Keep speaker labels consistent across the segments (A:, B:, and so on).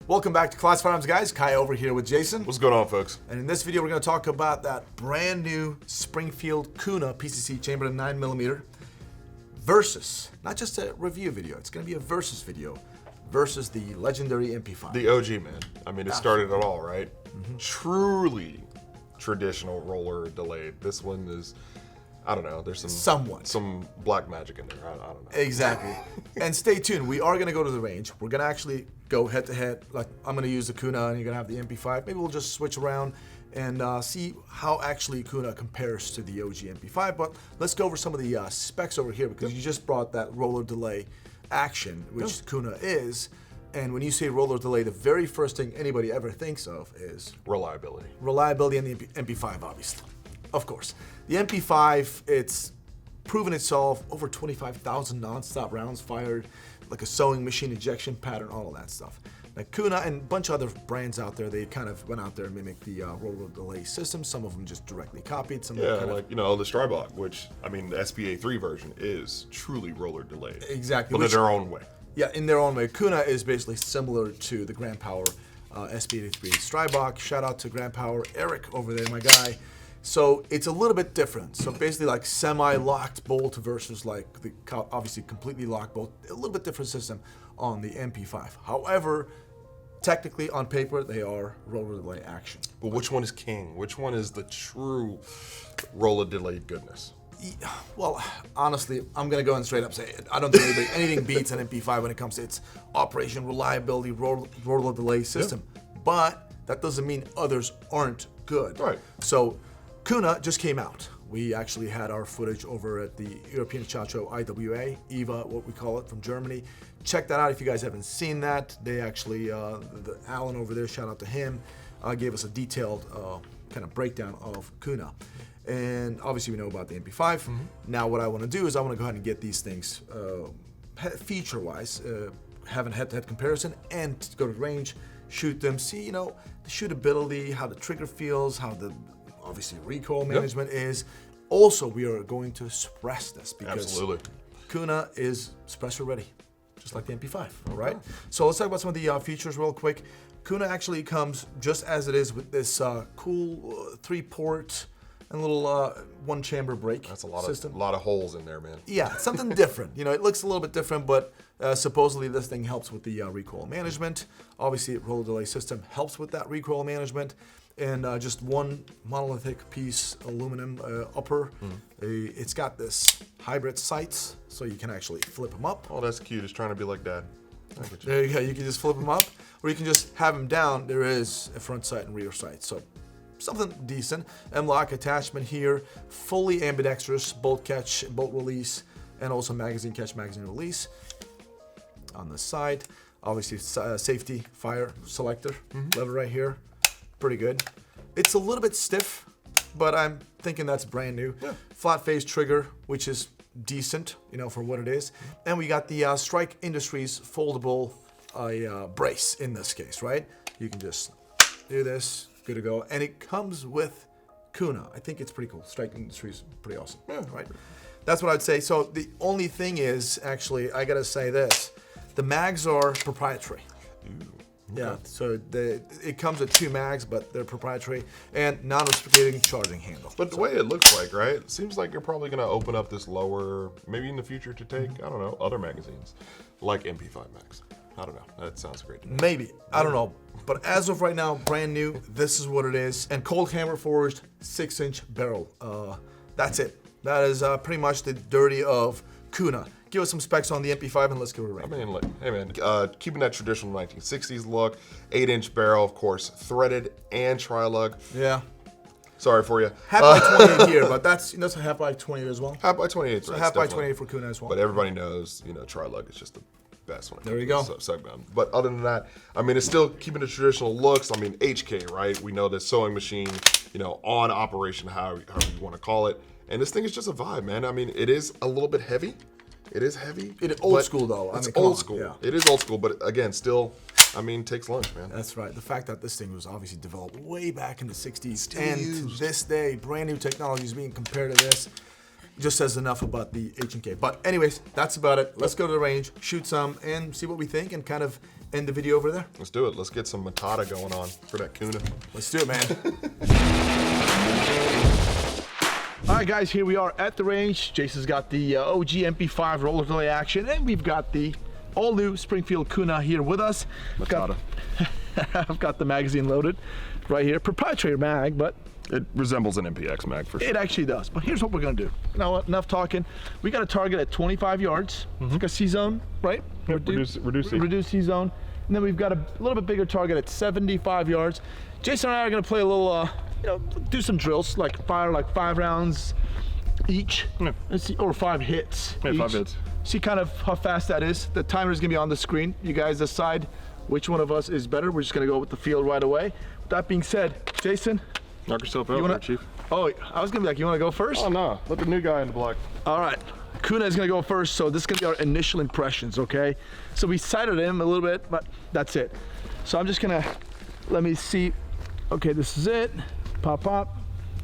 A: Welcome back to Class Firearms, guys. Kai over here with Jason.
B: What's going on, folks?
A: And in this video, we're going to talk about that brand new Springfield Kuna PCC chambered in 9mm versus, not just a review video, it's going to be a versus video, versus the legendary MP5.
B: The OG, man. I mean, it started it all, right? Truly traditional roller delayed. This one is, I don't know, there's some black magic in there. I don't know.
A: Exactly. And stay tuned. We are going to go to the range. We're going to actually go head to head. Like, I'm going to use the Kuna and you're going to have the MP5. Maybe we'll just switch around and see how actually Kuna compares to the OG MP5. But let's go over some of the specs over here, because you just brought that roller delay action, which Kuna is. And when you say roller delay, the very first thing anybody ever thinks of is
B: reliability.
A: Reliability, and the MP5, obviously. Of course. The MP5, it's proven itself, over 25,000 non-stop rounds fired, like a sewing machine ejection pattern, all of that stuff. Now, Kuna and a bunch of other brands out there, they kind of went out there and mimicked the roller delay system. Some of them just directly copied. Some
B: yeah, like, you know, the Strybog, which, I mean, the SPA3 version is truly roller delayed.
A: Exactly.
B: But in their own way.
A: Yeah, in their own way. Kuna is basically similar to the Grand Power SPA3 Strybog. Shout out to Grand Power Eric over there, my guy. So it's a little bit different. So basically like semi-locked bolt versus like the obviously completely locked bolt. A little bit different system on the MP5. However, technically on paper, they are roller delay action.
B: But which one is king? Which one is the true roller delayed goodness?
A: Well, honestly, I'm going to go and straight up say it. I don't think anything beats an MP5 when it comes to its operation, reliability, roller delay system. Yeah. But that doesn't mean others aren't good.
B: Right.
A: So Kuna just came out. We actually had our footage over at the European Shot Show IWA, EVA, what we call it, from Germany. Check that out if you guys haven't seen that. They actually, Alan over there, shout out to him, gave us a detailed kind of breakdown of Kuna. And obviously we know about the MP5. Now what I want to do is I want to go ahead and get these things feature-wise, have a head-to-head comparison, and go to the range, shoot them, see, you know, the shootability, how the trigger feels, how the obviously recoil management is. Also, we are going to suppress this because Kuna is suppressor ready, just like the MP5, all right? So let's talk about some of the features real quick. Kuna actually comes just as it is with this cool 3-port and little one-chamber brake.
B: That's a lot
A: system.
B: A lot of holes in there, man.
A: Yeah, something different. You know, it looks a little bit different, but supposedly this thing helps with the recoil management. Obviously, roller delay system helps with that recoil management. And just one monolithic piece aluminum upper. It's got this hybrid sights, so you can actually flip them up.
B: Oh, that's cute. It's trying to be like Dad.
A: There you go. You can just flip them up, or you can just have them down. There is a front sight and rear sight, so something decent. M-lock attachment here, fully ambidextrous, bolt catch, bolt release, and also magazine catch, magazine release. On the side, obviously safety fire selector lever right here. Pretty good. It's a little bit stiff, but I'm thinking that's brand new. Yeah. Flat face trigger, which is decent, you know, for what it is. And we got the Strike Industries foldable brace in this case, right? You can just do this, good to go. And it comes with Kuna. I think it's pretty cool. Strike Industries, pretty awesome, right? That's what I'd say. So the only thing is, actually, I gotta say this. The mags are proprietary.
B: Ooh.
A: Yeah, so it comes with 2 mags, but they're proprietary and non-reciprocating charging handle.
B: But the way it looks like, right, it seems like you're probably going to open up this lower, maybe in the future to take, I don't know, other magazines, like MP5 mags. I don't know. That sounds great to me.
A: Maybe. I don't know. But as of right now, brand new, this is what it is. And cold hammer forged 6-inch barrel. That's it. That is pretty much the dirty of Kuna. Give us some specs on the MP5 and let's give it a rate.
B: I mean, look, hey man, keeping that traditional 1960s look, 8-inch barrel, of course, threaded and tri-lug.
A: Yeah.
B: Sorry for you.
A: Half by 28 here, but that's a half by 28 as well.
B: Half by 28,
A: so half by 28 for Kuna as well.
B: But everybody knows, you know, tri-lug is just the best one.
A: There you go.
B: But other than that, I mean, it's still keeping the traditional looks. I mean, H&K, right? We know the sewing machine, you know, on operation, however you want to call it. And this thing is just a vibe, man. I mean, it is a little bit heavy. It is heavy.
A: It is old school, though.
B: It's old school. Yeah. It is old school, but again, still, I mean, takes lunch, man.
A: That's right. The fact that this thing was obviously developed way back in the 60s and to this day, brand new technology is being compared to this. just says enough about the H&K. But anyways, that's about it. Let's go to the range, shoot some, and see what we think, and kind of end the video over there.
B: Let's do it. Let's get some Matata going on for that Kuna.
A: Let's do it, man. All right, guys, here we are at the range. Jason's got the OG MP5 roller delay action, and we've got the all-new Springfield Kuna here with us.
B: Matata.
A: I've got the magazine loaded right here. Proprietary mag, but
B: It resembles an MPX mag for sure.
A: it actually does. But here's what we're gonna do. Now, enough talking. We got a target at 25 yards. It's like a C-zone, right?
B: Reduce
A: C-zone. And then we've got a little bit bigger target at 75 yards. Jason and I are gonna play a little, do some drills, like fire like 5 rounds each.
B: Yeah.
A: Let's see, or 5 hits.
B: Yeah,
A: each.
B: 5 hits.
A: See kind of how fast that is. The timer is gonna be on the screen. You guys decide which one of us is better. We're just gonna go with the field right away. With that being said, Jason.
B: Knock yourself out, there, Chief.
A: Oh, I was gonna be like, you wanna go first?
B: Oh, no. Let the new guy in the block.
A: All right, Kuna is gonna go first, so this is gonna be our initial impressions, okay? So we sighted him a little bit, but that's it. So I'm just gonna, let me see. Okay, this is it. Pop, pop,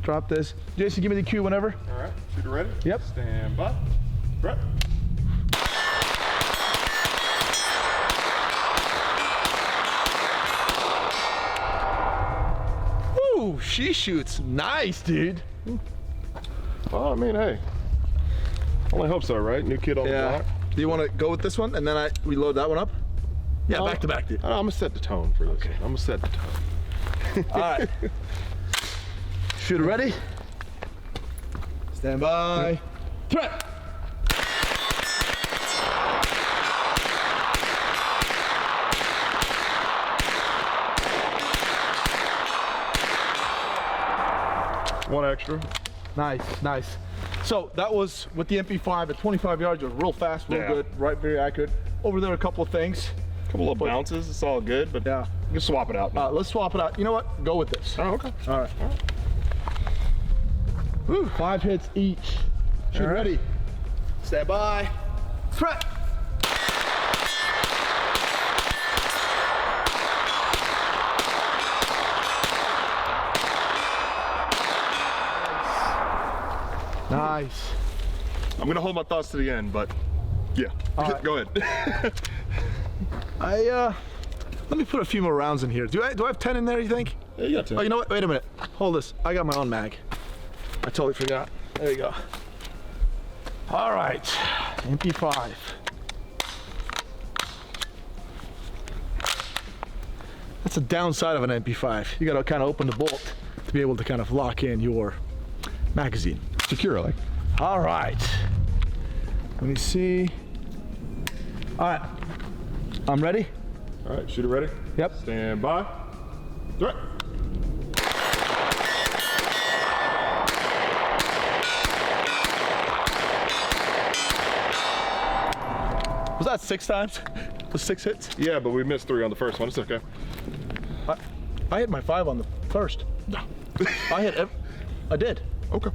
A: drop this. Jason, give me the cue whenever.
B: All right, shooter ready?
A: Yep.
B: Stand by. Right.
A: Ooh, she shoots nice, dude.
B: Well, I mean, hey. Only hope so, right? New kid on the block.
A: Do you wanna go with this one, and then we load that one up? Yeah, back to back, dude.
B: I'm gonna set the tone for this. Okay. I'm gonna set the tone.
A: All right. Shooter ready? Stand by. Threat.
B: One extra.
A: Nice, nice. So that was with the MP5 at 25 yards. It was real fast, real good, right, very accurate. Over there, a couple of things.
B: Couple of bounces, it's all good, but
A: yeah,
B: you can swap it out.
A: Let's swap it out. You know what? Go with this.
B: Oh, okay.
A: All right. Woo, 5 hits each. Shoot ready. Stand by. Threat. Nice.
B: I'm gonna hold my thoughts to the end, but yeah.
A: Right.
B: Go ahead.
A: Let me put a few more rounds in here. Do I have 10 in there, you think?
B: Yeah, you got 10.
A: Oh, you know what? Wait a minute. Hold this. I got my own mag. I totally forgot. There you go. All right. MP5. That's the downside of an MP5. You gotta kind of open the bolt to be able to kind of lock in your magazine.
B: Securely.
A: All right. Let me see. All right. I'm ready.
B: All right, shooter ready?
A: Yep.
B: Stand by. Threat.
A: Was that 6 times? Was 6 hits?
B: Yeah, but we missed 3 on the first one. It's okay.
A: I hit my 5 on the first.
B: No.
A: I did.
B: Okay.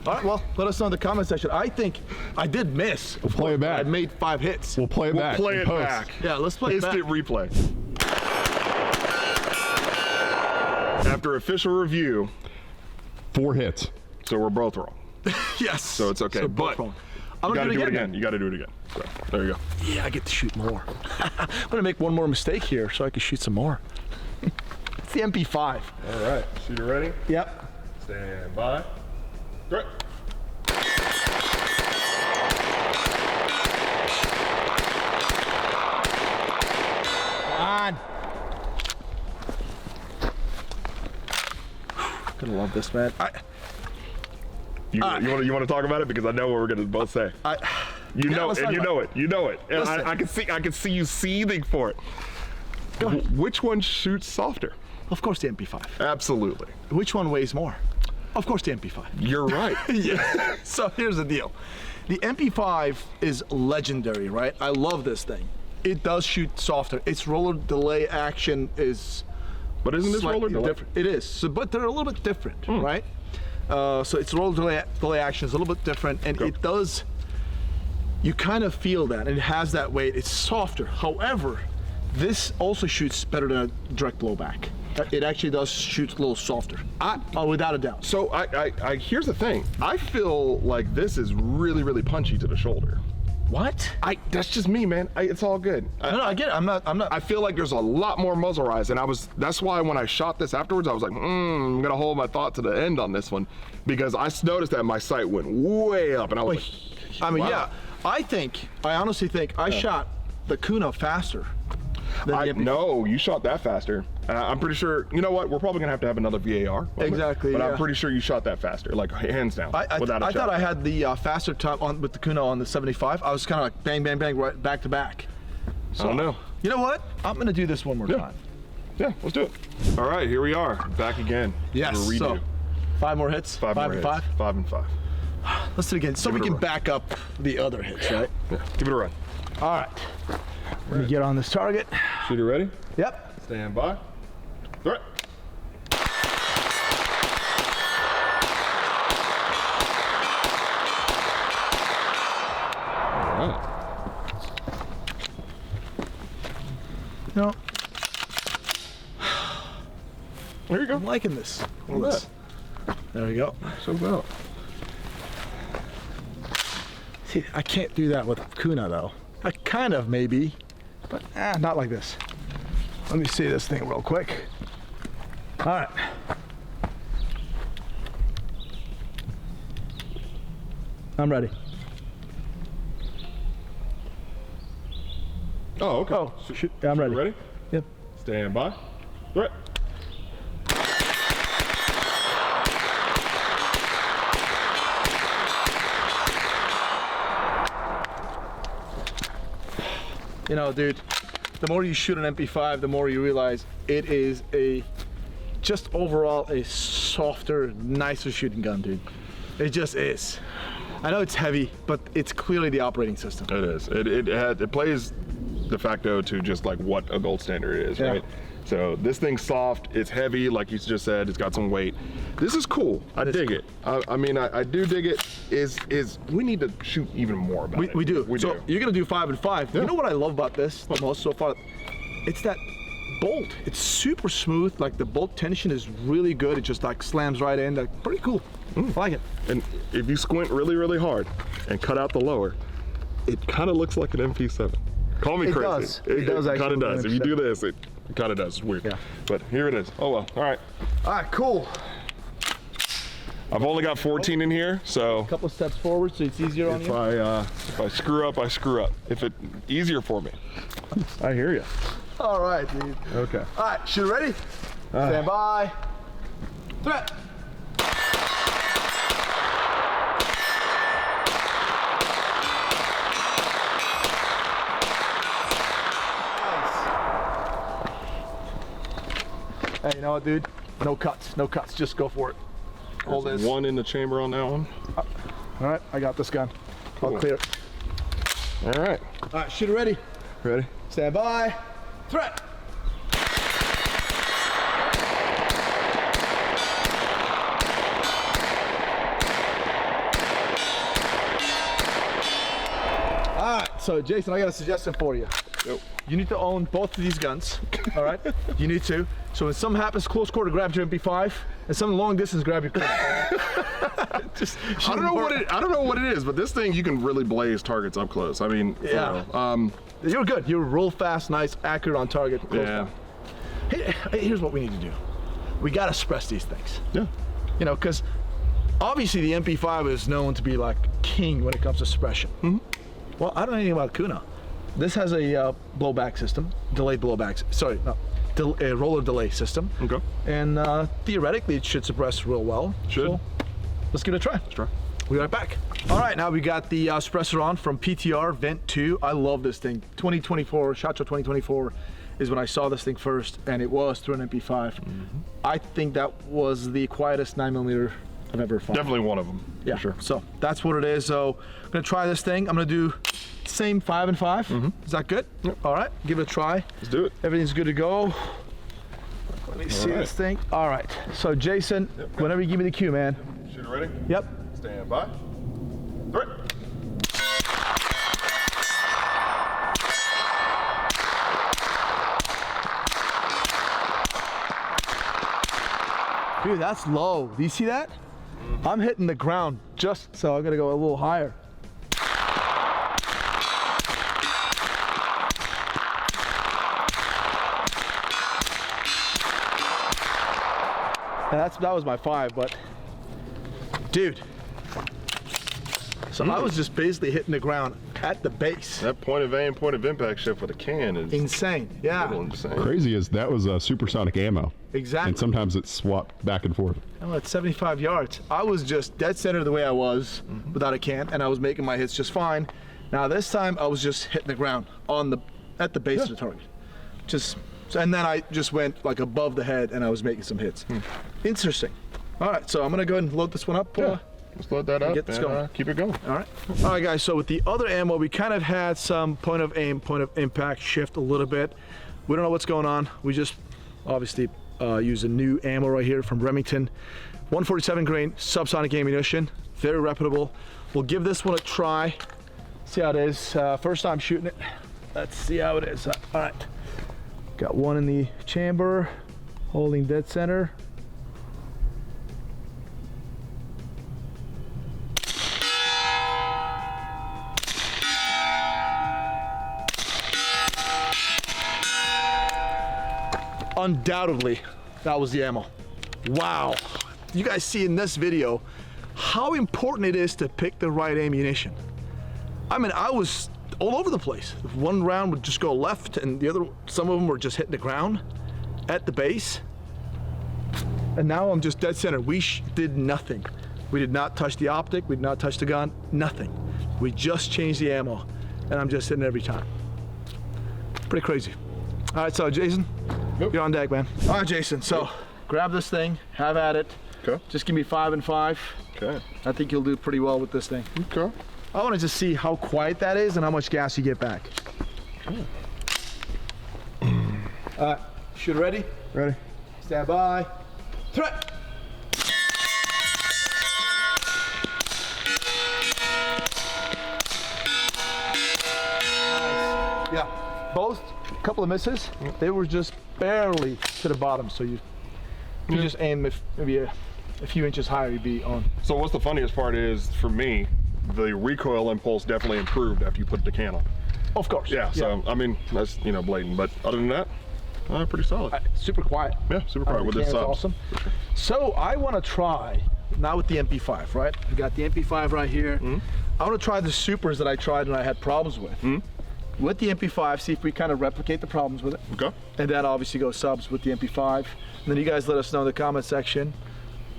A: All right, well, let us know in the comment section. I think I did miss.
C: We'll play it back.
A: I made 5 hits.
C: We'll play it back.
B: Play
C: in
B: it
C: post.
B: back.
A: Yeah, let's play it back.
B: Instant replay. After official review,
C: 4 hits.
B: so we're both wrong.
A: Yes.
B: So it's okay.
A: So
B: But
A: both wrong.
B: you
A: I'm
B: gotta
A: gonna
B: do
A: do
B: it again. You gotta do it again. So there you go.
A: Yeah, I get to shoot more. I'm gonna make one more mistake here so I can shoot some more. It's the MP5.
B: All right, shooter ready?
A: Yep.
B: Stand by. Threat.
A: On. Gonna love this, man.
B: You want to talk about it, because I know what we're gonna both say. You know it. And I can see you seething for it. Which one shoots softer?
A: Of course, the MP5.
B: Absolutely.
A: Which one weighs more? Of course, the MP5.
B: You're right.
A: Yeah. So here's the deal. The MP5 is legendary, right? I love this thing. It does shoot softer. Its roller delay action is
B: But isn't this roller delay?
A: different. It is. So, but they're a little bit different, right? So its roller delay action is a little bit different, and it does. You kind of feel that, and it has that weight. It's softer. However, this also shoots better than a direct blowback.
D: It actually does shoot a little softer. Without a doubt.
B: So I here's the thing. I feel like this is really, really punchy to the shoulder.
D: What?
B: That's just me, man. It's all good.
D: No, I get it. I'm not.
B: I feel like there's a lot more muzzle rise, and that's why when I shot this afterwards, I was like, I'm gonna hold my thought to the end on this one, because I noticed that my sight went way up, and I was like,
D: I mean,
B: wow.
D: yeah. I honestly think I shot the Kuna faster than the MP5.
B: No, you shot that faster. I'm pretty sure, you know what, we're probably gonna have to have another VAR moment,
D: Exactly,
B: but
D: yeah.
B: I'm pretty sure you shot that faster, like hands down, without a
D: I
B: shot.
D: thought I had the faster time with the Kuna on the 75. I was kind of like bang, bang, bang, right back to back.
B: I don't know.
D: You know what? I'm gonna do this one more time.
B: Yeah, let's do it. All right, here we are, back again.
D: Yes.
B: For a redo.
D: So 5 more hits.
B: 5 more
D: and
B: hits.
D: 5.
B: 5 and 5.
D: Let's do it again, so we
B: it a
D: can
B: run.
D: back up the other hits, right?
B: Yeah, give it a run.
D: All right. Let me get on this target.
B: Shooter ready?
D: Yep.
B: Stand by. Threat. All right.
D: No,
B: There you go.
D: I'm liking this.
B: Look at that.
D: There we go.
B: So well.
D: See, I can't do that with Kuna though. I kind of maybe, but not like this. Let me see this thing real quick. All right. I'm ready.
B: Oh, okay.
D: Oh, shoot. Yeah, I'm ready.
B: Ready?
D: Yep.
B: Stand by. Threat.
D: You know, dude, the more you shoot an MP5, the more you realize it is just overall a softer, nicer shooting gun, dude. It just is. I know it's heavy, but it's clearly the operating system.
B: It is. It plays de facto to just like what a gold standard is,
D: Yeah.
B: right? So this thing's soft, it's heavy, like you just said, it's got some weight. This is cool. I dig it. I mean, I do dig it. We need to shoot even more about it.
D: We do.
B: We
D: so
B: do.
D: you're gonna do 5 and 5.
B: Yeah.
D: You know what I love about this the most so far? It's that bolt. It's super smooth. Like the bolt tension is really good. It just like slams right in. Like pretty cool. I like it.
B: And if you squint really, really hard and cut out the lower, it kind of looks like an MP7. Call me
D: It
B: crazy.
D: does. It does
B: kind
D: actually
B: of
D: look
B: does.
D: like
B: If
D: an
B: you do this, it kind of does. It's weird.
D: Yeah.
B: But here it is. Oh well. All right.
D: All right, cool.
B: I've only got 14 in here, so
D: Couple of steps forward so it's easier on
B: if
D: you.
B: I screw up, I screw up. If it easier for me. I hear you.
D: All right, dude.
B: Okay.
D: All right, shoot ready? Stand by. Threat. Hey, you know what, dude? No cuts, no cuts. Just go for it. Hold
B: There's
D: this.
B: one in the chamber on that one.
D: All right, I got this gun.
B: Cool.
D: I'll clear it.
B: All right.
D: All right, shooter ready.
B: Ready?
D: Stand by. Threat. All right, so Jason, I got a suggestion for you.
B: Yep.
D: You need to own both of these guns, all right? You need to. So when something happens close quarter, grab your MP5, and something long distance, grab your Kuna.
B: I don't know what it is, but this thing you can really blaze targets up close. I mean,
D: Yeah.
B: you know,
D: You're good. You're real fast, nice, accurate on target. Close
B: yeah.
D: down. Here's what we need to do. We got to suppress these things.
B: Yeah.
D: You know, because obviously the MP5 is known to be like king when it comes to suppression. Well, I don't know anything about Kuna. This has a blowback system, delayed blowbacks. Sorry, no, a roller delay system.
B: Okay.
D: And theoretically, it should suppress real well.
B: Should.
D: So let's give it a try.
B: Let's try.
D: We'll be right back. All right, now we got the suppressor on from PTR Vent 2. I love this thing. 2024, SHOT Show 2024 is when I saw this thing first, and it was through an MP5. I think that was the quietest 9mm I've ever found.
B: Definitely one of them.
D: Yeah,
B: For sure.
D: so that's what it is. So I'm gonna try this thing. I'm gonna do same 5 and 5. Is that good?
B: Yep.
D: All right, give it a try.
B: Let's do it.
D: Everything's good to go. Let me see
B: right.
D: this thing. All right, so Jason, whenever you give me the cue, man.
B: Shooter ready?
D: Yep.
B: Stand by. Threat.
D: Dude, that's low. Do you see that? I'm hitting the ground just so I'm gonna go a little higher. And that was my 5, but dude. So I was just basically hitting the ground at the base.
B: That point of aim, point of impact shift with a can is
D: Insane, yeah.
B: a little insane.
C: Crazy is that was supersonic ammo.
D: Exactly.
C: And sometimes it's swapped back and forth.
D: Oh, it's 75 yards. I was just dead center the way I was without a can, and I was making my hits just fine. Now this time I was just hitting the ground at the base of the target. And then I just went like above the head and I was making some hits. Interesting. All right, so I'm gonna go ahead and load this one up.
B: Let's load that up
D: Get this going.
B: Keep it going.
D: All right, guys, so with the other ammo, we kind of had some point of aim, point of impact shift a little bit. We don't know what's going on. We just obviously use a new ammo right here from Remington. 147 grain subsonic ammunition, very reputable. We'll give this one a try, see how it is. First time shooting it. Let's see how it is. All right, got one in the chamber, holding dead center. Undoubtedly, that was the ammo. Wow. You guys see in this video how important it is to pick the right ammunition. I mean, I was all over the place. One round would just go left and the other, some of them were just hitting the ground at the base. And now I'm just dead center. We did nothing. We did not touch the optic. We did not touch the gun, nothing. We just changed the ammo and I'm just hitting every time. Pretty crazy. All right, so Jason, you're on deck, man. All right, Jason, so grab this thing, have at it.
B: Okay.
D: Just give me 5 and 5.
B: Okay.
D: I think you'll do pretty well with this thing.
B: Okay.
D: I want to just see how quiet that is and how much gas you get back. All right, shoot ready?
C: Ready?
D: Stand by. Threat! Nice. Yeah, both, a couple of misses. They were just barely to the bottom, so you just aim maybe a few inches higher, you'd be on.
B: So what's the funniest part is, for me, the recoil impulse definitely improved after you put the can on.
D: Of course.
B: Yeah, so, I mean, that's, blatant, but other than that, pretty solid.
D: Super quiet.
B: Yeah, super quiet with this subs.
D: Awesome. So I want to try, now with the MP5, right? We got the MP5 right here. I want to try the supers that I tried and I had problems with. With the MP5, see if we kind of replicate the problems with it.
B: Okay.
D: And then obviously go subs with the MP5. And then you guys let us know in the comment section,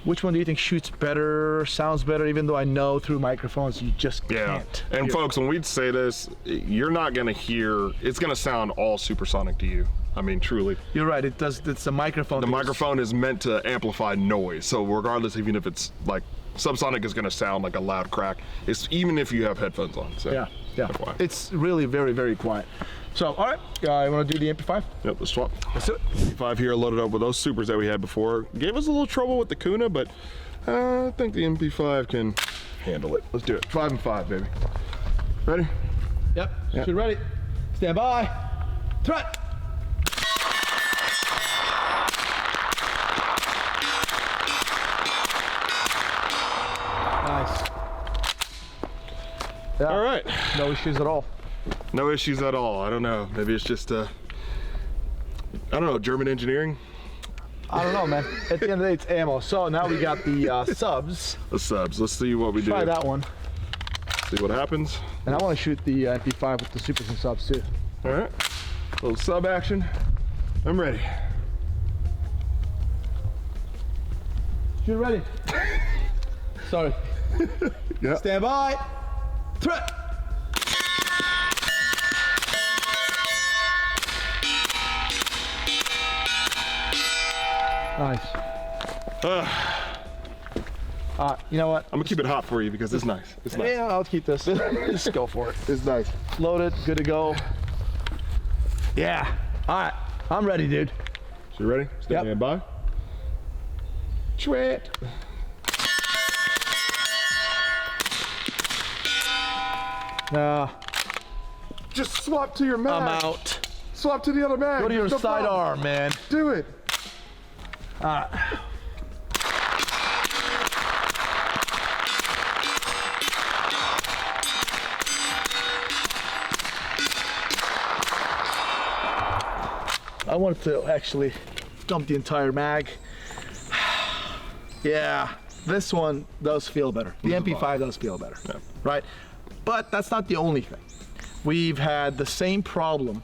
D: which one do you think shoots better, sounds better, even though I know through microphones you just can't.
B: And folks, when we say this, you're not gonna hear, it's gonna sound all supersonic to you. I mean, truly.
D: You're right, it does, it's the microphone.
B: The microphone is meant to amplify noise. So regardless, even if it's like, subsonic is gonna sound like a loud crack. It's even if you have headphones on. So
D: Yeah.
B: FYI.
D: It's really very, very quiet. So, all right, you wanna do the MP5?
B: Yep, let's swap.
D: Let's do it.
B: MP5 here loaded up with those supers that we had before. Gave us a little trouble with the Kuna, but I think the MP5 can handle it. Let's do it. 5 and 5, baby. Ready?
D: Yep, shoot ready. Stand by. Threat! Nice. Yeah,
B: All right.
D: no issues at all.
B: No issues at all. I don't know. Maybe it's just, I don't know, German engineering?
D: I don't know, man. At the end of the day, it's ammo. So now we got the subs.
B: The subs. Let's see what we do.
D: Try that one.
B: See what happens.
D: And I want to shoot the MP5 with the supers and subs too.
B: All right. Little sub action. I'm ready.
D: Shoot ready. Sorry.
B: Yeah.
D: Stand by. Threat. Nice. You know what?
B: I'm gonna keep it hot for you because it's nice. It's nice.
D: Yeah, I'll keep this. Just go for it.
B: It's nice.
D: Loaded, good to go. Yeah. All right, I'm ready, dude.
B: So you ready? Stand by.
D: Treat.
B: Just swap to your mag.
D: I'm out.
B: Swap to the other mag.
D: Go to your
B: No
D: sidearm,
B: problem.
D: man.
B: Do it.
D: I wanted to actually dump the entire mag. Yeah, this one does feel better. The MP5 does feel better, right? But that's not the only thing. We've had the same problem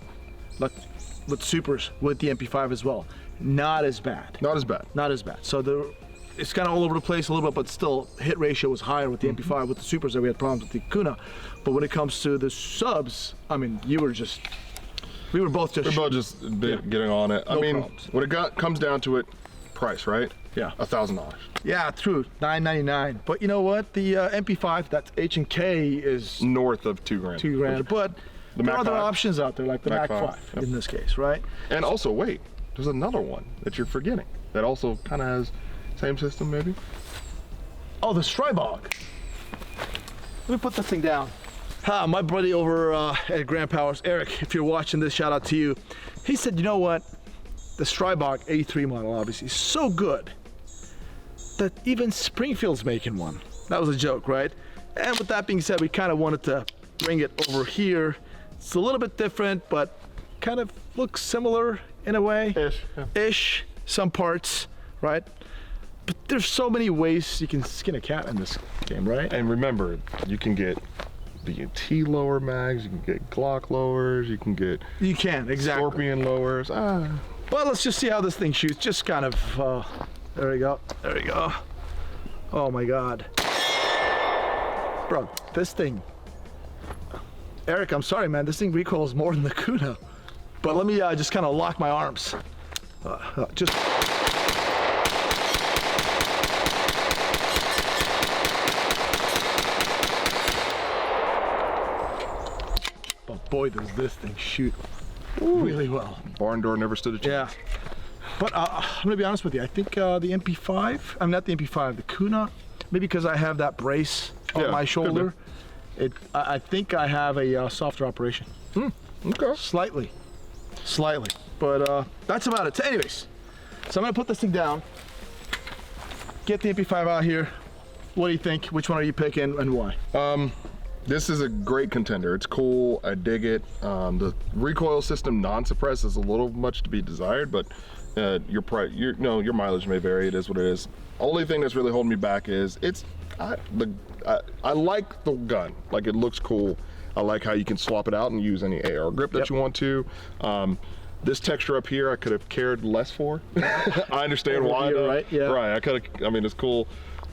D: with Supers with the MP5 as well. Not as bad.
C: Not as bad.
D: Not as bad. So it's kind of all over the place a little bit, but still hit ratio was higher with the MP5. With the Supers, that we had problems with the Kuna. But when it comes to the subs, I mean, we were both just
B: getting on it. I mean,
D: problems.
B: when it comes down to it, price, right?
D: Yeah.
B: $1,000.
D: Yeah, true. $999. But you know what? The MP5, that's H&K, is
B: North of $2,000.
D: $2,000. But there are other
B: 5.
D: options out there, like the Mac 5 in this case, right?
B: And also, wait, there's another one that you're forgetting that also kind of has same system, maybe.
D: Oh, the Strybog. Let me put this thing down. My buddy over at Grand Powers, Eric, if you're watching this, shout out to you. He said, you know what? The Strybog A3 model, obviously, is so good that even Springfield's making one. That was a joke, right? And with that being said, we kind of wanted to bring it over here. It's a little bit different, but kind of looks similar in a way. Ish, some parts, right? But there's so many ways you can skin a cat in this game, right?
B: And remember, you can get BT lower mags, you can get Glock lowers, you can get
D: Exactly.
B: Scorpion lowers.
D: Well, let's just see how this thing shoots. Just kind of, there we go. There we go. Oh my God. Bro, this thing, Eric, I'm sorry, man. This thing recoils more than the Kuna. But let me just kind of lock my arms. Just. But boy, does this thing shoot really well.
B: Barn door never stood a chance.
D: Yeah. But I'm gonna be honest with you. I think the MP5, I'm not the MP5, the Kuna, maybe because I have that brace on my shoulder, I think I have a softer operation.
B: Okay.
D: Slightly. But that's about it. So anyways, so I'm gonna put this thing down, get the MP5 out here. What do you think? Which one are you picking and why?
B: This is a great contender. It's cool. I dig it. The recoil system non-suppressed is a little much to be desired, but your mileage may vary. It is what it is. Only thing that's really holding me back is I like the gun. Like, it looks cool. I like how you can swap it out and use any AR grip that you want to. This texture up here, I could have cared less for. I understand why, though.
D: Right? Yeah.
B: Right. I mean, it's cool.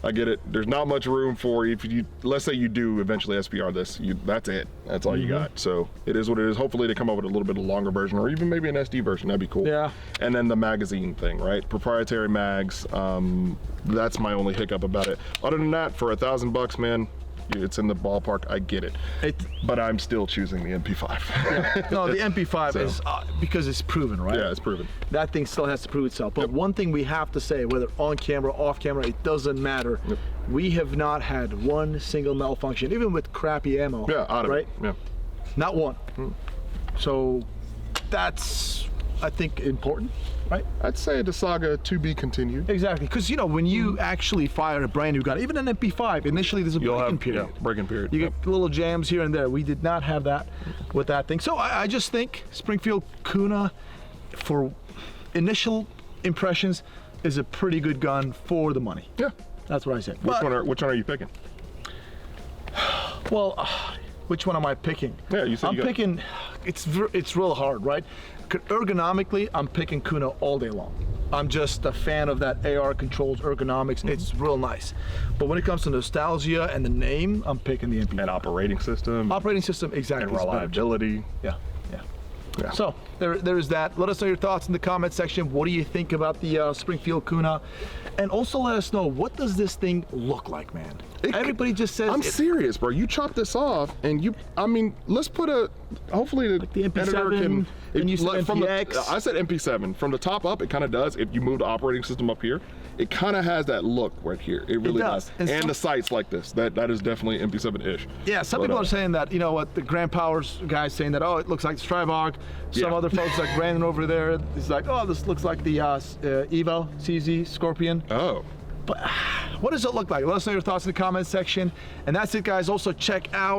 B: I get it. There's not much room for if you. Let's say you do eventually SPR this. That's it. That's all you got. So it is what it is. Hopefully they come up with a little bit of longer version, or even maybe an SD version. That'd be cool.
D: Yeah.
B: And then the magazine thing, right? Proprietary mags. That's my only hiccup about it. Other than that, for $1,000, man, it's in the ballpark. I get it. But I'm still choosing the MP5.
D: Yeah. No, the MP5 is because it's proven, right?
B: Yeah, it's proven.
D: That thing still has to prove itself. But one thing we have to say, whether on camera, off camera, it doesn't matter. We have not had one single malfunction, even with crappy ammo.
B: Yeah, out of
D: right?
B: it. Yeah.
D: Not one. So that's, I think, important, right?
B: I'd say the saga to be continued.
D: Exactly, because you know, when you actually fire a brand new gun, even an MP5, initially there's a break-in period.
B: Yeah, break-in period.
D: You get little jams here and there. We did not have that with that thing. So I just think Springfield Kuna, for initial impressions, is a pretty good gun for the money.
B: Yeah.
D: That's what I said.
B: Which one are you picking?
D: Well, which one am I picking?
B: Yeah, you said
D: I'm picking. It's real hard, right? Ergonomically, I'm picking Kuna all day long. I'm just a fan of that AR controls ergonomics. It's real nice. But when it comes to nostalgia and the name, I'm picking the MP5.
B: And operating system.
D: Operating system, exactly.
B: And reliability.
D: Yeah. So there is that. Let us know your thoughts in the comment section. What do you think about the Springfield Kuna? And also let us know, what does this thing look like, man? Everybody just says.
B: I'm serious, bro. You chop this off, and let's put hopefully
D: like the MP7,
B: editor can.
D: and you said MPX.
B: I said MP7. From the top up, it kind of does. If you move the operating system up here, it kind of has that look right here. It really does. And the sights like this. That is definitely MP7-ish.
D: Yeah, some people are saying that, you know what, the Grand Powers guys saying that, oh, it looks like the Strybog. Some other folks like Brandon over there, he's like, oh, this looks like the Evo CZ Scorpion.
B: Oh.
D: But what does it look like? Let us know your thoughts in the comment section. And that's it, guys. Also check out